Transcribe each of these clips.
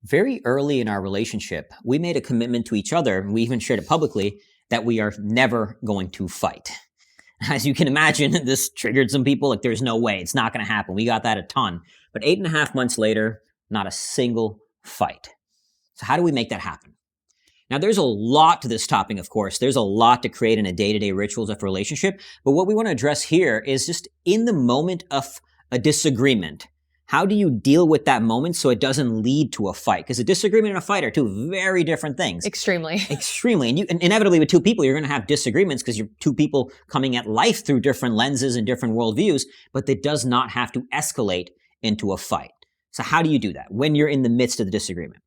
Very early in our relationship, we made a commitment to each other, and we even shared it publicly, that we are never going to fight. As you can imagine, this triggered some people. Like, there's no way. It's not going to happen. We got that a ton. But 8.5 months later, not a single fight. So how do we make that happen? Now, there's a lot to this topic, of course. There's a lot to create in a day-to-day rituals of a relationship. But what we want to address here is just in the moment of a disagreement, how do you deal with that moment so it doesn't lead to a fight? Because a disagreement and a fight are two very different things. Extremely. Extremely. And inevitably with two people, you're going to have disagreements because you're two people coming at life through different lenses and different worldviews, but it does not have to escalate into a fight. So how do you do that when you're in the midst of the disagreement?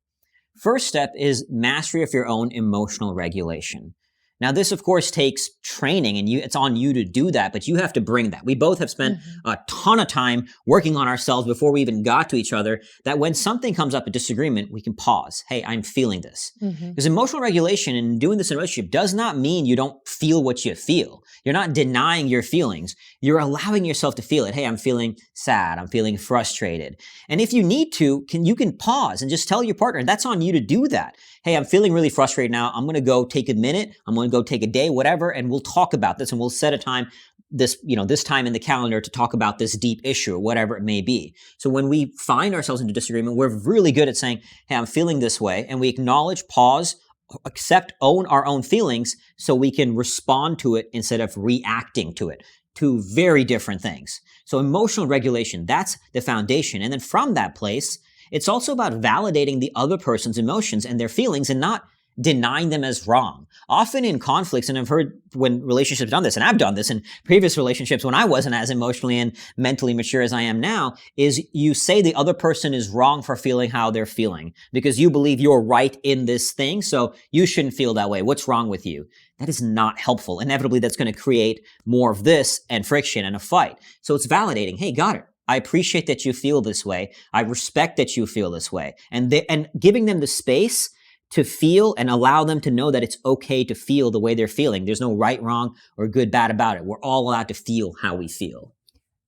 First step is mastery of your own emotional regulation. Now, this, of course, takes training, and it's on you to do that, but you have to bring that. We both have spent a ton of time working on ourselves before we even got to each other, that when something comes up, a disagreement, we can pause. Hey, I'm feeling this. Because emotional regulation and doing this in a relationship does not mean you don't feel what you feel. You're not denying your feelings. You're allowing yourself to feel it. Hey, I'm feeling sad. I'm feeling frustrated. And if you need to, you can pause and just tell your partner, that's on you to do that. Hey, I'm feeling really frustrated now. I'm going to go take a minute. I'm going to go take a day, whatever, and we'll talk about this, and we'll set a time, this time in the calendar to talk about this deep issue or whatever it may be. So when we find ourselves in a disagreement, we're really good at saying, hey, I'm feeling this way, and we acknowledge, pause, accept, own our own feelings so we can respond to it instead of reacting to it. Two very different things. So emotional regulation, that's the foundation. And then from that place, it's also about validating the other person's emotions and their feelings and not denying them as wrong. Often in conflicts, and I've heard when relationships done this, and I've done this in previous relationships when I wasn't as emotionally and mentally mature as I am now, is you say the other person is wrong for feeling how they're feeling because you believe you're right in this thing, so you shouldn't feel that way. What's wrong with you? That is not helpful. Inevitably, that's going to create more of this and friction and a fight. So it's validating. Hey, got it. I appreciate that you feel this way. I respect that you feel this way. And giving them the space to feel and allow them to know that it's okay to feel the way they're feeling. There's no right, wrong, or good, bad about it. We're all allowed to feel how we feel.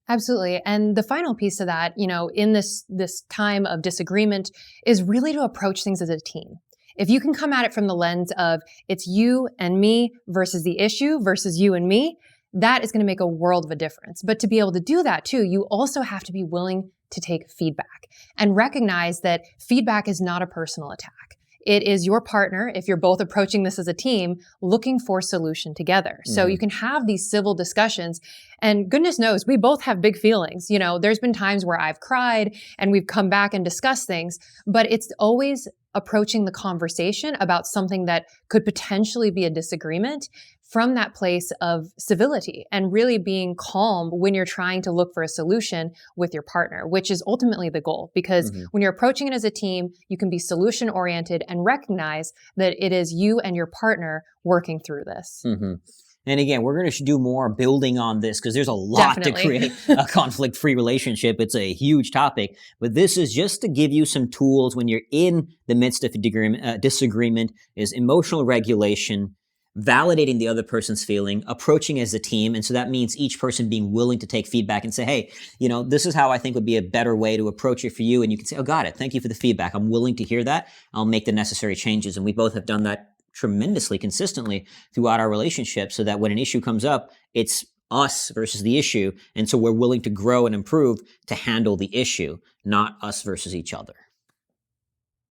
Absolutely. And the final piece to that, in this time of disagreement is really to approach things as a team. If you can come at it from the lens of it's you and me versus the issue versus you and me, that is going to make a world of a difference. But to be able to do that too, you also have to be willing to take feedback and recognize that feedback is not a personal attack. It is your partner, if you're both approaching this as a team, looking for a solution together. So you can have these civil discussions, and goodness knows, we both have big feelings. There's been times where I've cried and we've come back and discussed things, but it's always approaching the conversation about something that could potentially be a disagreement from that place of civility and really being calm when you're trying to look for a solution with your partner, which is ultimately the goal. Because when you're approaching it as a team, you can be solution oriented and recognize that it is you and your partner working through this. And again, we're going to do more building on this because there's a lot to create a conflict-free relationship. It's a huge topic, but this is just to give you some tools when you're in the midst of a disagreement, is emotional regulation, validating the other person's feeling, approaching as a team. And so that means each person being willing to take feedback and say, hey, this is how I think would be a better way to approach it for you. And you can say, oh, got it. Thank you for the feedback. I'm willing to hear that. I'll make the necessary changes. And we both have done that tremendously consistently throughout our relationship so that when an issue comes up, it's us versus the issue. And so we're willing to grow and improve to handle the issue, not us versus each other.